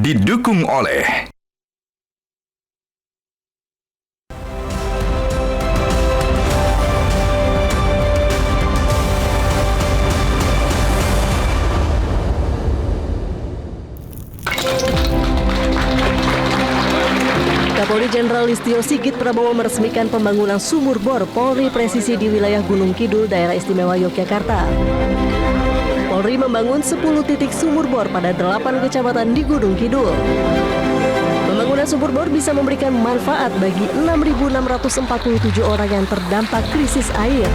didukung oleh Kapolri Jenderal Listio Sigit Prabowo meresmikan pembangunan sumur bor Polri presisi di wilayah Gunung Kidul, Daerah Istimewa Yogyakarta. Polri membangun 10 titik sumur bor pada 8 kecamatan di Gunung Kidul. Pembangunan sumur bor bisa memberikan manfaat bagi 6.647 orang yang terdampak krisis air.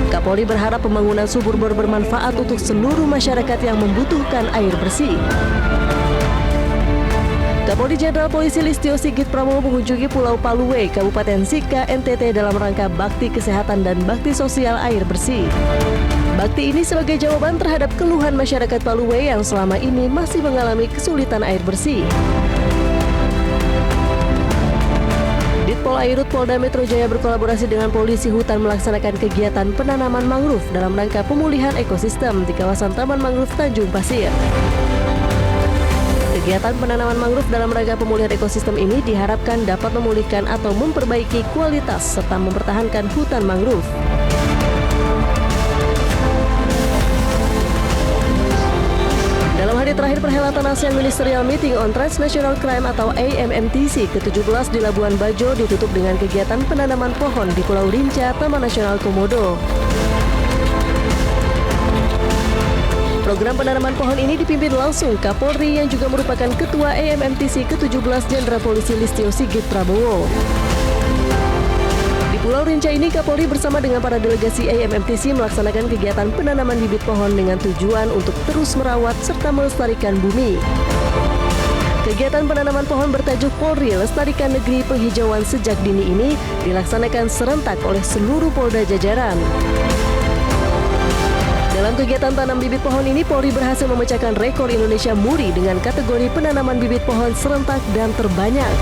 Kapolri berharap pembangunan sumur bor bermanfaat untuk seluruh masyarakat yang membutuhkan air bersih. Kapolri Jenderal Polisi Listio Sigit Prabowo mengunjungi Pulau Paluwe, Kabupaten Sika, NTT dalam rangka bakti kesehatan dan bakti sosial air bersih. Bakti ini sebagai jawaban terhadap keluhan masyarakat Paluwe yang selama ini masih mengalami kesulitan air bersih. Ditpol Airut Polda Metro Jaya berkolaborasi dengan polisi hutan melaksanakan kegiatan penanaman mangrove dalam rangka pemulihan ekosistem di kawasan Taman Mangrove Tanjung Pasir. Kegiatan penanaman mangrove dalam rangka pemulihan ekosistem ini diharapkan dapat memulihkan atau memperbaiki kualitas serta mempertahankan hutan mangrove. Dalam hari terakhir perhelatan ASEAN Ministerial Meeting on Transnational Crime atau AMMTC ke-17 di Labuan Bajo ditutup dengan kegiatan penanaman pohon di Pulau Rinca, Taman Nasional Komodo. Program penanaman pohon ini dipimpin langsung Kapolri yang juga merupakan Ketua AMMTC ke-17 Jenderal Polisi Listio Sigit Prabowo. Di Pulau Rinca ini Kapolri bersama dengan para delegasi AMMTC melaksanakan kegiatan penanaman bibit pohon dengan tujuan untuk terus merawat serta melestarikan bumi. Kegiatan penanaman pohon bertajuk Polri Lestarikan Negeri Penghijauan Sejak Dini ini dilaksanakan serentak oleh seluruh Polda jajaran. Dalam kegiatan tanam bibit pohon ini, Polri berhasil memecahkan rekor Indonesia Muri dengan kategori penanaman bibit pohon serentak dan terbanyak.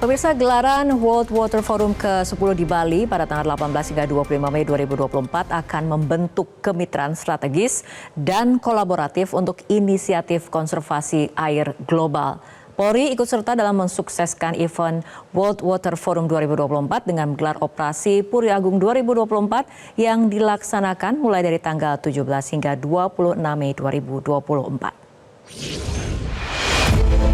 Pemirsa, gelaran World Water Forum ke-10 di Bali pada tanggal 18 hingga 25 Mei 2024 akan membentuk kemitraan strategis dan kolaboratif untuk inisiatif konservasi air global. Polri ikut serta dalam mensukseskan event World Water Forum 2024 dengan menggelar operasi Puri Agung 2024 yang dilaksanakan mulai dari tanggal 17 hingga 26 Mei 2024.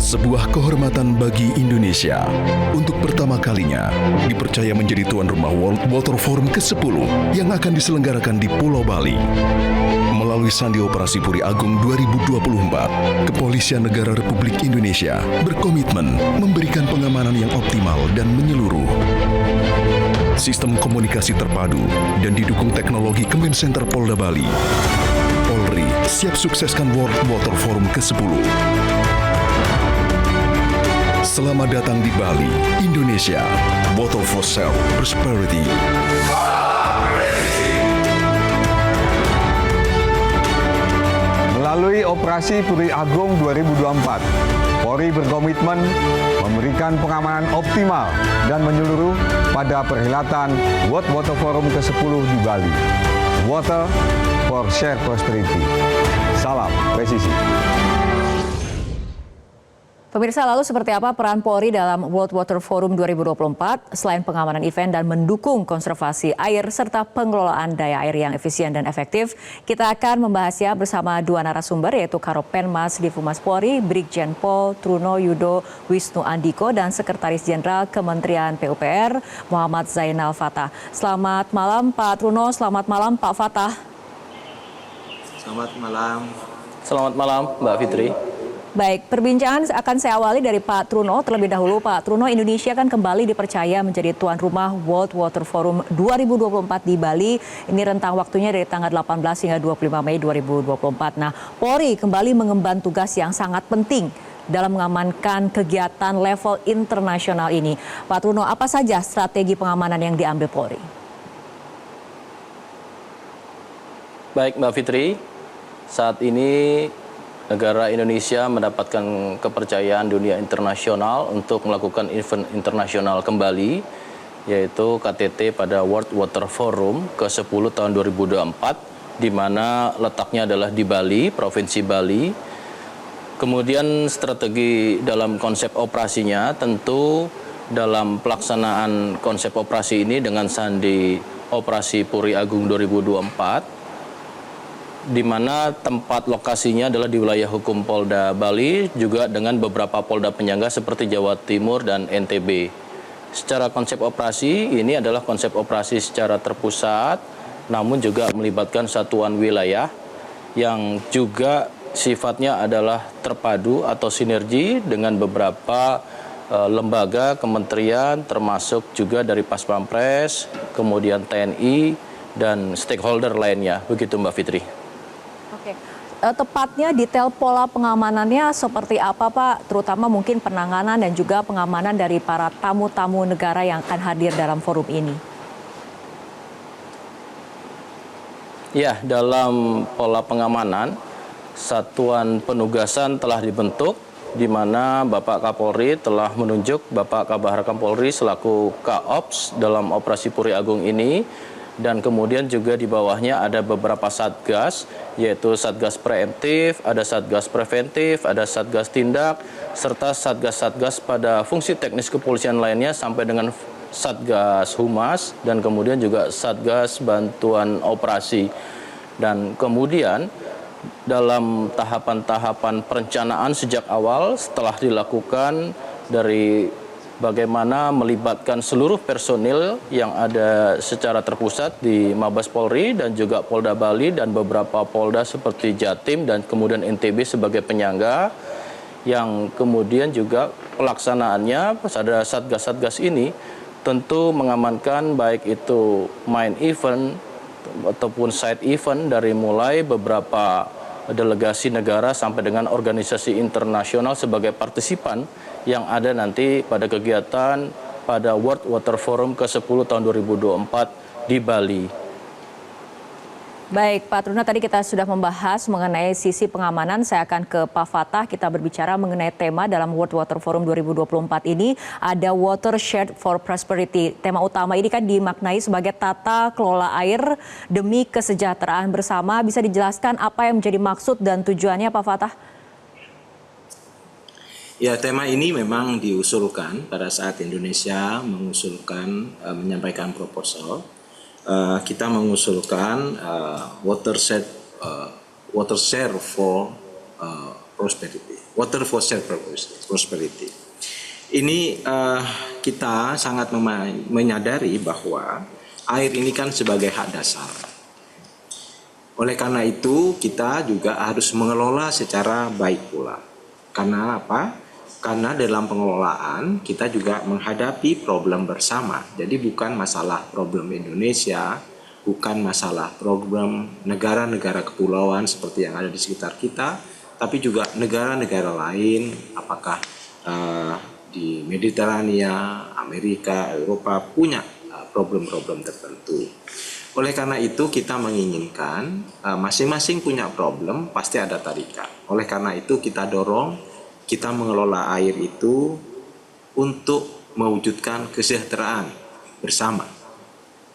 sebuah kehormatan bagi Indonesia. Untuk pertama kalinya dipercaya menjadi tuan rumah World Water Forum ke-10 yang akan diselenggarakan di Pulau Bali. Melalui Sandi Operasi Puri Agung 2024, Kepolisian Negara Republik Indonesia berkomitmen memberikan pengamanan yang optimal dan menyeluruh. Sistem komunikasi terpadu dan didukung teknologi Command Center Polda Bali. Polri siap sukseskan World Water Forum ke-10. Selamat datang di Bali, Indonesia. Water for Self Prosperity. Melalui Operasi Puri Agung 2024, Polri berkomitmen memberikan pengamanan optimal dan menyeluruh pada perhelatan World Water Forum ke-10 di Bali. Water for Shared Prosperity. Salam presisi. Pemirsa, lalu seperti apa peran Polri dalam World Water Forum 2024 selain pengamanan event dan mendukung konservasi air serta pengelolaan daya air yang efisien dan efektif? Kita akan membahasnya bersama dua narasumber yaitu Karopenmas Divhumas Polri, Brigjen Pol Truno Yudo Wisnu Andiko dan Sekretaris Jenderal Kementerian PUPR Muhammad Zainal Fatah. Selamat malam Pak Truno, selamat malam Pak Fatah. Selamat malam. Selamat malam Mbak Fitri. Baik, perbincangan akan saya awali dari Pak Truno. Terlebih dahulu Pak Truno, Indonesia kan kembali dipercaya menjadi tuan rumah World Water Forum 2024 di Bali. Ini rentang waktunya dari tanggal 18 hingga 25 Mei 2024. Nah, Polri kembali mengemban tugas yang sangat penting dalam mengamankan kegiatan level internasional ini. Pak Truno, apa saja strategi pengamanan yang diambil Polri? Baik Mbak Fitri, saat ini negara Indonesia mendapatkan kepercayaan dunia internasional untuk melakukan event internasional kembali, yaitu KTT pada World Water Forum ke-10 tahun 2024 di mana letaknya adalah di Bali, Provinsi Bali. Kemudian strategi dalam konsep operasinya tentu dalam pelaksanaan konsep operasi ini dengan sandi Operasi Puri Agung 2024, di mana tempat lokasinya adalah di wilayah hukum Polda Bali, juga dengan beberapa Polda penyangga seperti Jawa Timur dan NTB. Secara konsep operasi, ini adalah konsep operasi secara terpusat, namun juga melibatkan satuan wilayah yang juga sifatnya adalah terpadu atau sinergi dengan beberapa lembaga, kementerian, termasuk juga dari Pas Pampres, kemudian TNI, dan stakeholder lainnya. Begitu Mbak Fitri. Oke. Tepatnya detail pola pengamanannya seperti apa Pak? Terutama mungkin penanganan dan juga pengamanan dari para tamu-tamu negara yang akan hadir dalam forum ini. Ya, dalam pola pengamanan, satuan penugasan telah dibentuk, di mana Bapak Kapolri telah menunjuk Bapak Kabahar Kapolri selaku Kaops dalam Operasi Puri Agung ini. Dan kemudian juga di bawahnya ada beberapa satgas, yaitu satgas preemptif, ada satgas preventif, ada satgas tindak, serta satgas-satgas pada fungsi teknis kepolisian lainnya sampai dengan satgas humas dan kemudian juga satgas bantuan operasi. Dan kemudian dalam tahapan-tahapan perencanaan sejak awal setelah dilakukan dari bagaimana melibatkan seluruh personil yang ada secara terpusat di Mabes Polri dan juga Polda Bali dan beberapa Polda seperti Jatim dan kemudian NTB sebagai penyangga, yang kemudian juga pelaksanaannya pada satgas-satgas ini tentu mengamankan baik itu main event ataupun side event dari mulai beberapa delegasi negara sampai dengan organisasi internasional sebagai partisipan yang ada nanti pada kegiatan pada World Water Forum ke-10 tahun 2024 di Bali. Baik, Pak Truna, tadi kita sudah membahas mengenai sisi pengamanan. Saya akan ke Pak Fatah. Kita berbicara mengenai tema dalam World Water Forum 2024 ini. Ada Water Shared for Prosperity. Tema utama ini kan dimaknai sebagai tata kelola air demi kesejahteraan bersama. Bisa dijelaskan apa yang menjadi maksud dan tujuannya, Pak Fatah? Ya, tema ini memang diusulkan pada saat Indonesia mengusulkan, menyampaikan proposal. Kita mengusulkan water share for prosperity, water for share prosperity. Ini kita sangat menyadari bahwa air ini kan sebagai hak dasar. Oleh karena itu kita juga harus mengelola secara baik pula. Karena apa? Karena dalam pengelolaan kita juga menghadapi problem bersama. Jadi bukan masalah problem Indonesia, bukan masalah problem negara-negara kepulauan seperti yang ada di sekitar kita, tapi juga negara-negara lain, apakah di Mediterania, Amerika, Eropa punya problem-problem tertentu. Oleh karena itu kita menginginkan masing-masing punya problem, pasti ada tarikan. Oleh karena itu kita dorong kita mengelola air itu untuk mewujudkan kesejahteraan bersama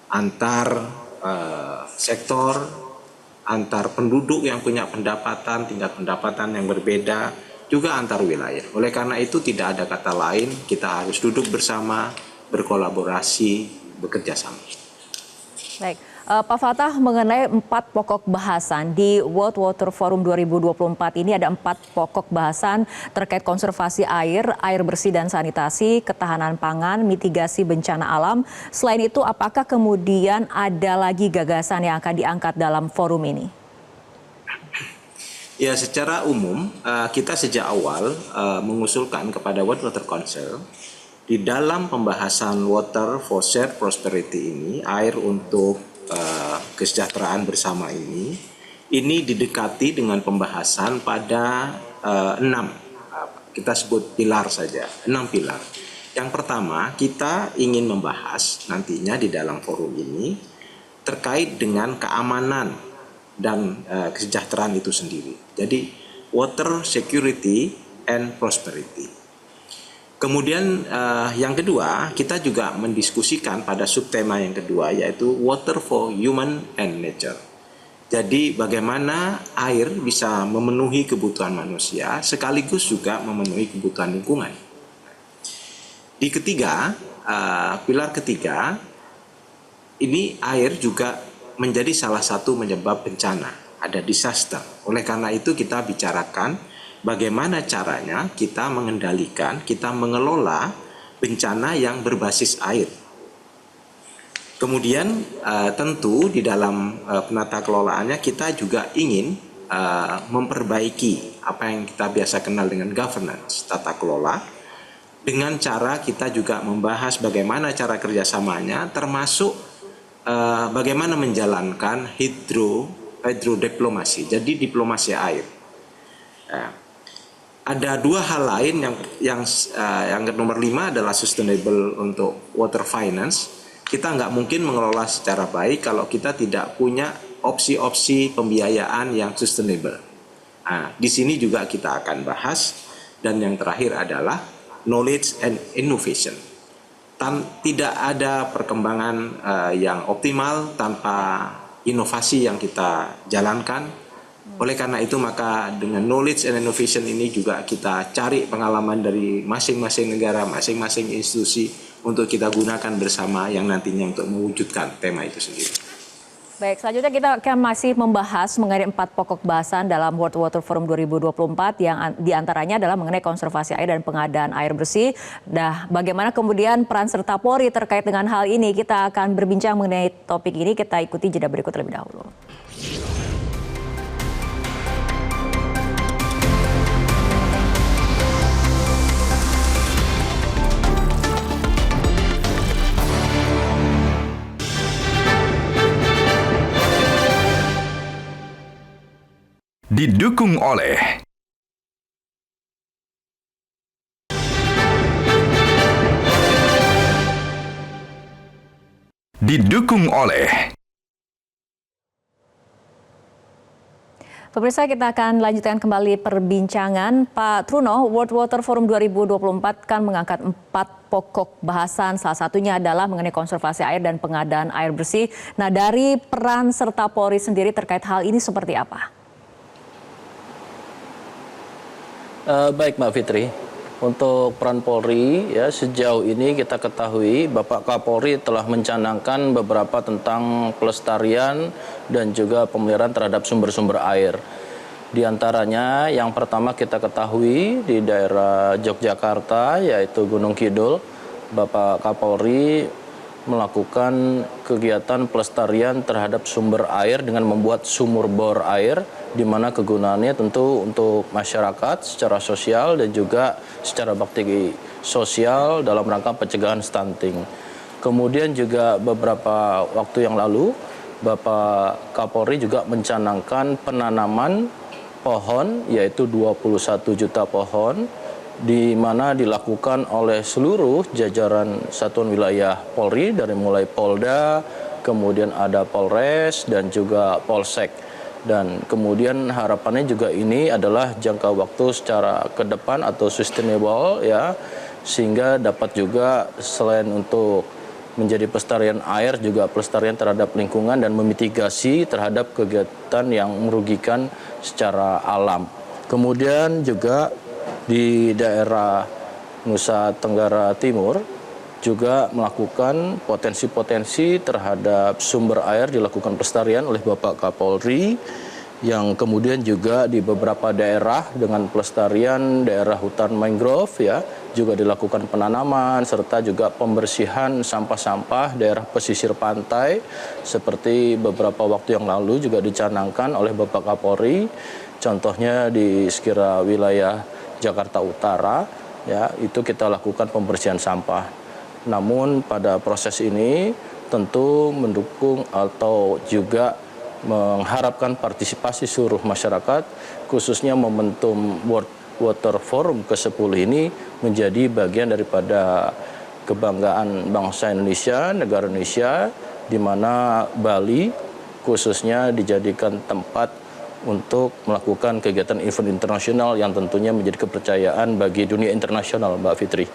antar sektor, antar penduduk yang punya pendapatan, tingkat pendapatan yang berbeda, juga antar wilayah. Oleh karena itu tidak ada kata lain, kita harus duduk bersama, berkolaborasi, bekerja sama. Baik, Pak Fatah, mengenai 4 pokok bahasan di World Water Forum 2024 ini ada 4 pokok bahasan terkait konservasi air, air bersih dan sanitasi, ketahanan pangan, mitigasi bencana alam. Selain itu, apakah kemudian ada lagi gagasan yang akan diangkat dalam forum ini? Ya, secara umum kita sejak awal mengusulkan kepada World Water Council di dalam pembahasan Water for Shared Prosperity ini, air untuk kesejahteraan bersama ini didekati dengan pembahasan pada 6, kita sebut pilar saja, 6 pilar. Yang pertama, kita ingin membahas nantinya di dalam forum ini terkait dengan keamanan dan kesejahteraan itu sendiri. Jadi, water security and prosperity. Kemudian yang kedua, kita juga mendiskusikan pada subtema yang kedua, yaitu water for human and nature. Jadi bagaimana air bisa memenuhi kebutuhan manusia sekaligus juga memenuhi kebutuhan lingkungan. Di ketiga, pilar ketiga, ini air juga menjadi salah satu penyebab bencana, ada disaster. Oleh karena itu kita bicarakan bagaimana caranya kita mengendalikan, kita mengelola bencana yang berbasis air. Kemudian tentu di dalam penata kelolaannya kita juga ingin memperbaiki apa yang kita biasa kenal dengan governance, tata kelola, dengan cara kita juga membahas bagaimana cara kerjasamanya, termasuk bagaimana menjalankan hidrodiplomasi, jadi diplomasi air. Ada dua hal lain yang nomor 5 adalah sustainable untuk water finance. Kita nggak mungkin mengelola secara baik kalau kita tidak punya opsi-opsi pembiayaan yang sustainable. Nah, di sini juga kita akan bahas. Dan yang terakhir adalah knowledge and innovation. Tidak ada perkembangan yang optimal tanpa inovasi yang kita jalankan. Oleh karena itu maka dengan knowledge and innovation ini juga kita cari pengalaman dari masing-masing negara, masing-masing institusi untuk kita gunakan bersama yang nantinya untuk mewujudkan tema itu sendiri. Baik, selanjutnya kita akan masih membahas mengenai 4 pokok bahasan dalam World Water Forum 2024 yang diantaranya adalah mengenai konservasi air dan pengadaan air bersih. Nah, bagaimana kemudian peran serta Polri terkait dengan hal ini? Kita akan berbincang mengenai topik ini, kita ikuti jeda berikut terlebih dahulu. Didukung oleh Pemirsa, kita akan lanjutkan kembali perbincangan. Pak Truno, World Water Forum 2024 kan mengangkat 4 pokok bahasan, salah satunya adalah mengenai konservasi air dan pengadaan air bersih. Nah, dari peran serta Polri sendiri terkait hal ini seperti apa? Baik Mbak Fitri, untuk peran Polri ya sejauh ini kita ketahui Bapak Kapolri telah mencanangkan beberapa tentang pelestarian dan juga pemeliharaan terhadap sumber-sumber air. Di antaranya yang pertama kita ketahui di daerah Yogyakarta yaitu Gunung Kidul, Bapak Kapolri melakukan kegiatan pelestarian terhadap sumber air dengan membuat sumur bor air, di mana kegunaannya tentu untuk masyarakat secara sosial dan juga secara bakti sosial dalam rangka pencegahan stunting. Kemudian juga beberapa waktu yang lalu Bapak Kapolri juga mencanangkan penanaman pohon yaitu 21 juta pohon, di mana dilakukan oleh seluruh jajaran satuan wilayah Polri dari mulai Polda, kemudian ada Polres dan juga Polsek. Dan kemudian harapannya juga ini adalah jangka waktu secara ke depan atau sustainable ya, sehingga dapat juga selain untuk menjadi pelestarian air juga pelestarian terhadap lingkungan dan memitigasi terhadap kegiatan yang merugikan secara alam. Kemudian juga di daerah Nusa Tenggara Timur juga melakukan potensi-potensi terhadap sumber air dilakukan pelestarian oleh Bapak Kapolri, yang kemudian juga di beberapa daerah dengan pelestarian daerah hutan mangrove ya juga dilakukan penanaman serta juga pembersihan sampah-sampah daerah pesisir pantai, seperti beberapa waktu yang lalu juga dicanangkan oleh Bapak Kapolri, contohnya di sekira wilayah Jakarta Utara ya, itu kita lakukan pembersihan sampah. Namun pada proses ini tentu mendukung atau juga mengharapkan partisipasi seluruh masyarakat, khususnya momentum World Water Forum ke-10 ini menjadi bagian daripada kebanggaan bangsa Indonesia, negara Indonesia, di mana Bali khususnya dijadikan tempat untuk melakukan kegiatan event internasional yang tentunya menjadi kepercayaan bagi dunia internasional, Mbak Fitri.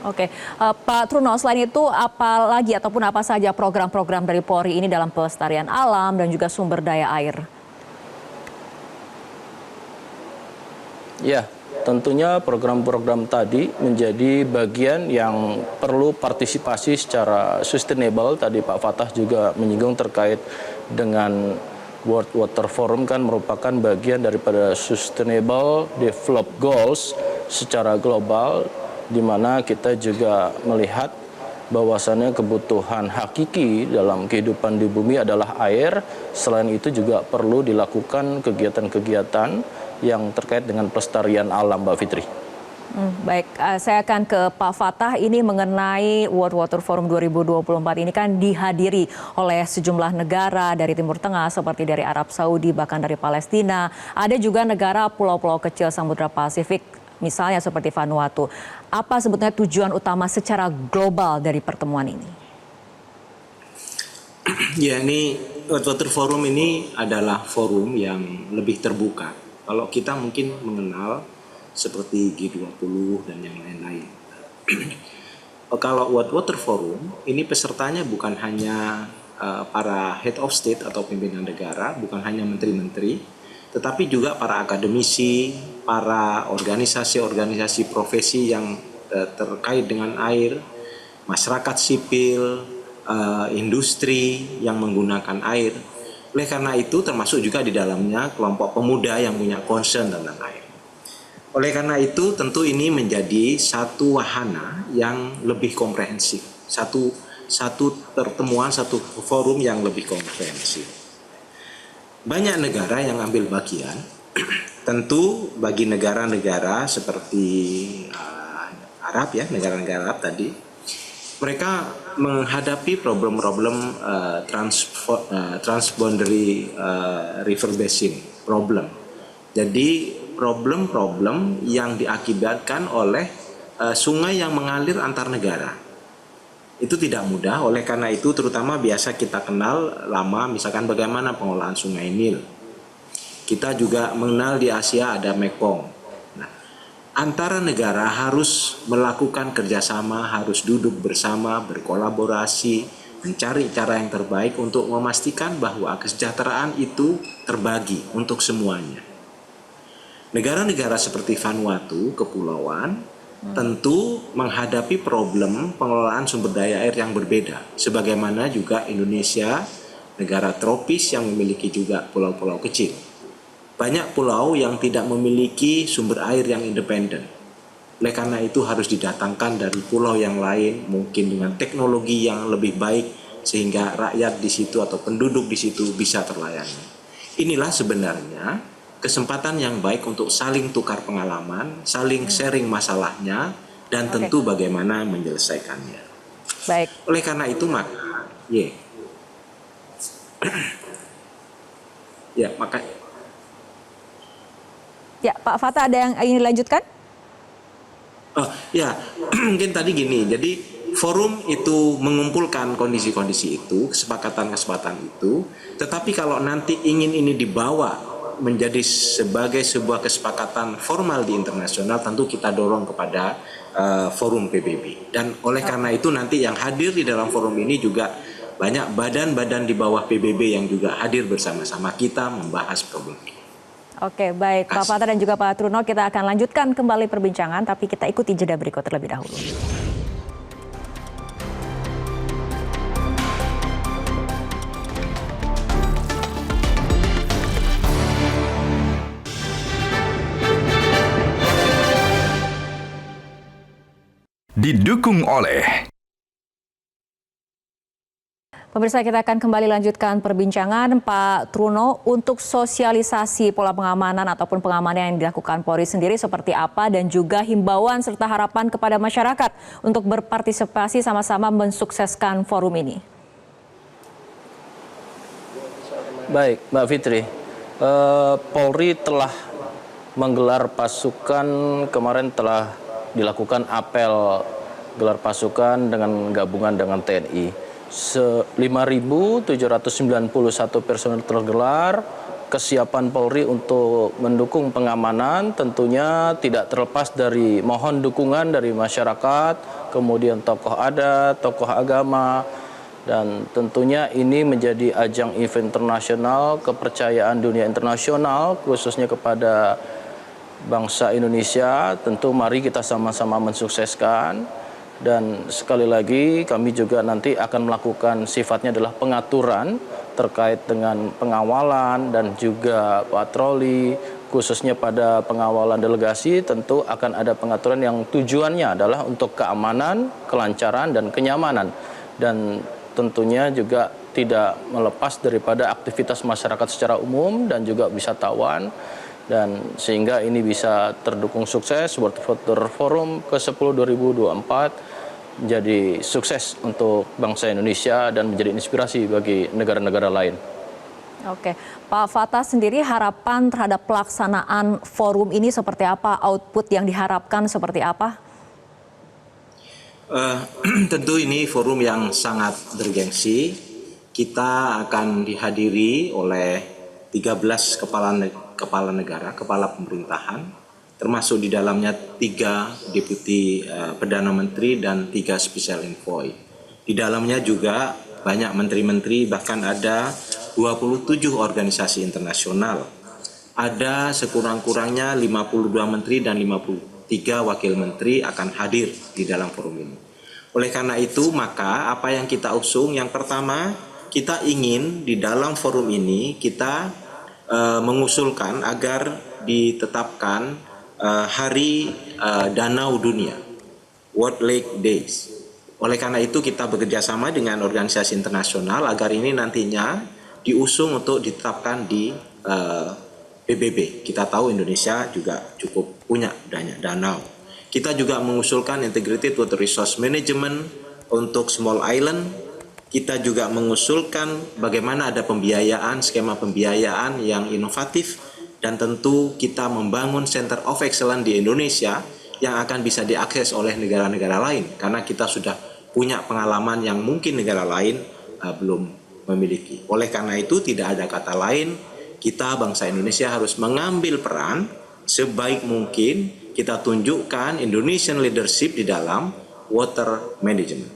Oke, Pak Truno, selain itu apa lagi ataupun apa saja program-program dari Polri ini dalam pelestarian alam dan juga sumber daya air? Ya, tentunya program-program tadi menjadi bagian yang perlu partisipasi secara sustainable. Tadi Pak Fatah juga menyinggung terkait dengan World Water Forum kan merupakan bagian daripada Sustainable Development Goals secara global, di mana kita juga melihat bahwasannya kebutuhan hakiki dalam kehidupan di bumi adalah air. Selain itu juga perlu dilakukan kegiatan-kegiatan yang terkait dengan pelestarian alam, Mbak Fitri. Baik, saya akan ke Pak Fatah. Ini mengenai World Water Forum 2024 ini kan dihadiri oleh sejumlah negara dari Timur Tengah seperti dari Arab Saudi, bahkan dari Palestina. Ada juga negara pulau-pulau kecil Samudra Pasifik, misalnya seperti Vanuatu. Apa sebetulnya tujuan utama secara global dari pertemuan ini? Ya, ini World Water Forum ini adalah forum yang lebih terbuka. Kalau kita mungkin mengenal seperti G20 dan yang lain-lain. Kalau World Water Forum, ini pesertanya bukan hanya para head of state atau pimpinan negara, bukan hanya menteri-menteri, tetapi juga para akademisi, para organisasi-organisasi profesi yang terkait dengan air, masyarakat sipil, industri yang menggunakan air. Oleh karena itu termasuk juga di dalamnya kelompok pemuda yang punya concern tentang air. Oleh karena itu tentu ini menjadi satu wahana yang lebih komprehensif, satu pertemuan, satu forum yang lebih komprehensif. Banyak negara yang ambil bagian. Tentu bagi negara-negara seperti Arab ya, negara-negara Arab tadi, mereka menghadapi problem-problem transboundary river basin problem. Jadi problem-problem yang diakibatkan oleh sungai yang mengalir antar negara. Itu tidak mudah, oleh karena itu terutama biasa kita kenal lama misalkan bagaimana pengolahan sungai Nil. Kita juga mengenal di Asia ada Mekong. Nah, antara negara harus melakukan kerjasama, harus duduk bersama, berkolaborasi, mencari cara yang terbaik untuk memastikan bahwa kesejahteraan itu terbagi untuk semuanya. Negara-negara seperti Vanuatu, kepulauan, tentu menghadapi problem pengelolaan sumber daya air yang berbeda. Sebagaimana juga Indonesia, negara tropis yang memiliki juga pulau-pulau kecil. Banyak pulau yang tidak memiliki sumber air yang independen. Oleh karena itu harus didatangkan dari pulau yang lain, mungkin dengan teknologi yang lebih baik, sehingga rakyat di situ atau penduduk di situ bisa terlayani. Inilah sebenarnya kesempatan yang baik untuk saling tukar pengalaman, saling sharing masalahnya, dan tentu bagaimana menyelesaikannya. Baik. Oleh karena itu maka, Ya, Pak Fatah ada yang ingin dilanjutkan? Mungkin tadi gini, jadi forum itu mengumpulkan kondisi-kondisi itu, kesepakatan-kesepakatan itu, tetapi kalau nanti ingin ini dibawa menjadi sebagai sebuah kesepakatan formal di internasional, tentu kita dorong kepada forum PBB. Dan oleh karena itu nanti yang hadir di dalam forum ini juga banyak badan-badan di bawah PBB yang juga hadir bersama-sama kita membahas problem ini. Oke, baik Pak Fatah dan juga Pak Truno, kita akan lanjutkan kembali perbincangan, tapi kita ikuti jeda berikut terlebih dahulu. Didukung oleh Pemirsa, kita akan kembali lanjutkan perbincangan. Pak Truno, untuk sosialisasi pola pengamanan ataupun pengamanan yang dilakukan Polri sendiri seperti apa, dan juga himbauan serta harapan kepada masyarakat untuk berpartisipasi sama-sama mensukseskan forum ini. Baik, Mbak Fitri. Polri telah menggelar pasukan, kemarin telah dilakukan apel gelar pasukan dengan gabungan dengan TNI. 5.791 personel tergelar, kesiapan Polri untuk mendukung pengamanan tentunya tidak terlepas dari mohon dukungan dari masyarakat, kemudian tokoh adat, tokoh agama, dan tentunya ini menjadi ajang event internasional, kepercayaan dunia internasional khususnya kepada bangsa Indonesia. Tentu mari kita sama-sama mensukseskan. Dan sekali lagi kami juga nanti akan melakukan sifatnya adalah pengaturan terkait dengan pengawalan dan juga patroli, khususnya pada pengawalan delegasi tentu akan ada pengaturan yang tujuannya adalah untuk keamanan, kelancaran, dan kenyamanan. Dan tentunya juga tidak melepas daripada aktivitas masyarakat secara umum dan juga wisatawan. Dan sehingga ini bisa terdukung sukses. World Water Forum ke-10 2024 menjadi sukses untuk bangsa Indonesia dan menjadi inspirasi bagi negara-negara lain. Oke, Pak Fatah sendiri harapan terhadap pelaksanaan forum ini seperti apa? Output yang diharapkan seperti apa? Tentu ini forum yang sangat bergengsi. Kita akan dihadiri oleh 13 kepala negara, kepala pemerintahan, termasuk di dalamnya 3 deputi Perdana Menteri dan 3 special envoy. Di dalamnya juga banyak menteri-menteri, bahkan ada 27 organisasi internasional. Ada sekurang-kurangnya 52 menteri dan 53 wakil menteri akan hadir di dalam forum ini. Oleh karena itu, maka apa yang kita usung, yang pertama, kita ingin di dalam forum ini kita mengusulkan agar ditetapkan Hari Danau Dunia, World Lake Days. Oleh karena itu kita bekerja sama dengan organisasi internasional agar ini nantinya diusung untuk ditetapkan di PBB. Kita tahu Indonesia juga cukup punya banyak danau. Kita juga mengusulkan Integrated Water Resource Management untuk small island. Kita juga mengusulkan bagaimana ada pembiayaan, skema pembiayaan yang inovatif, dan tentu kita membangun Center of Excellence di Indonesia yang akan bisa diakses oleh negara-negara lain, karena kita sudah punya pengalaman yang mungkin negara lain belum memiliki. Oleh karena itu tidak ada kata lain, kita bangsa Indonesia harus mengambil peran sebaik mungkin, kita tunjukkan Indonesian leadership di dalam water management.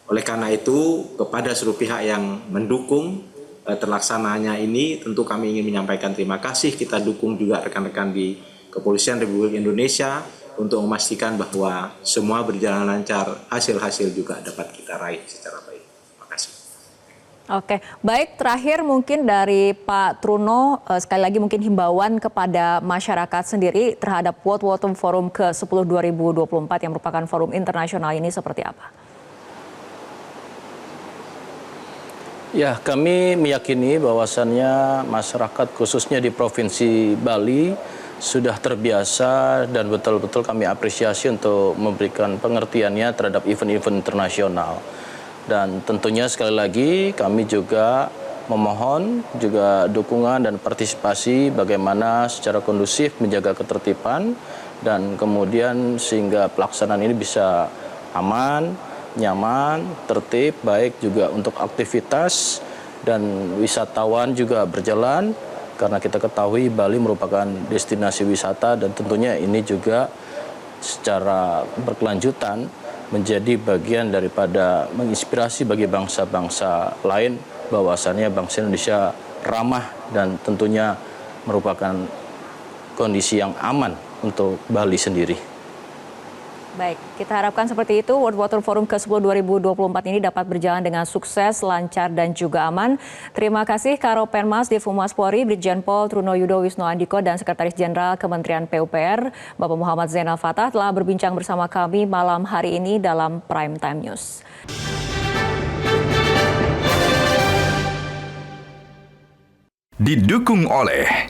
Oleh karena itu, kepada seluruh pihak yang mendukung terlaksananya ini, tentu kami ingin menyampaikan terima kasih. Kita dukung juga rekan-rekan di Kepolisian Republik Indonesia untuk memastikan bahwa semua berjalan lancar, hasil-hasil juga dapat kita raih secara baik. Terima kasih. Oke, baik, terakhir mungkin dari Pak Truno, sekali lagi mungkin himbauan kepada masyarakat sendiri terhadap World Water Forum ke-10 2024 yang merupakan forum internasional ini seperti apa? Ya, kami meyakini bahwasannya masyarakat khususnya di Provinsi Bali sudah terbiasa dan betul-betul kami apresiasi untuk memberikan pengertiannya terhadap event-event internasional. Dan tentunya sekali lagi kami juga memohon juga dukungan dan partisipasi bagaimana secara kondusif menjaga ketertiban dan kemudian sehingga pelaksanaan ini bisa aman, nyaman, tertib, baik juga untuk aktivitas dan wisatawan juga berjalan karena kita ketahui Bali merupakan destinasi wisata dan tentunya ini juga secara berkelanjutan menjadi bagian daripada menginspirasi bagi bangsa-bangsa lain bahwasannya bangsa Indonesia ramah dan tentunya merupakan kondisi yang aman untuk Bali sendiri. Baik, kita harapkan seperti itu World Water Forum ke-10 2024 ini dapat berjalan dengan sukses, lancar, dan juga aman. Terima kasih Karopenmas Divhumas Polri, Brigjen Pol Truno Yudo Wisno Andiko, dan Sekretaris Jenderal Kementerian PUPR, Bapak Muhammad Zainal Fatah telah berbincang bersama kami malam hari ini dalam Prime Time News. Didukung oleh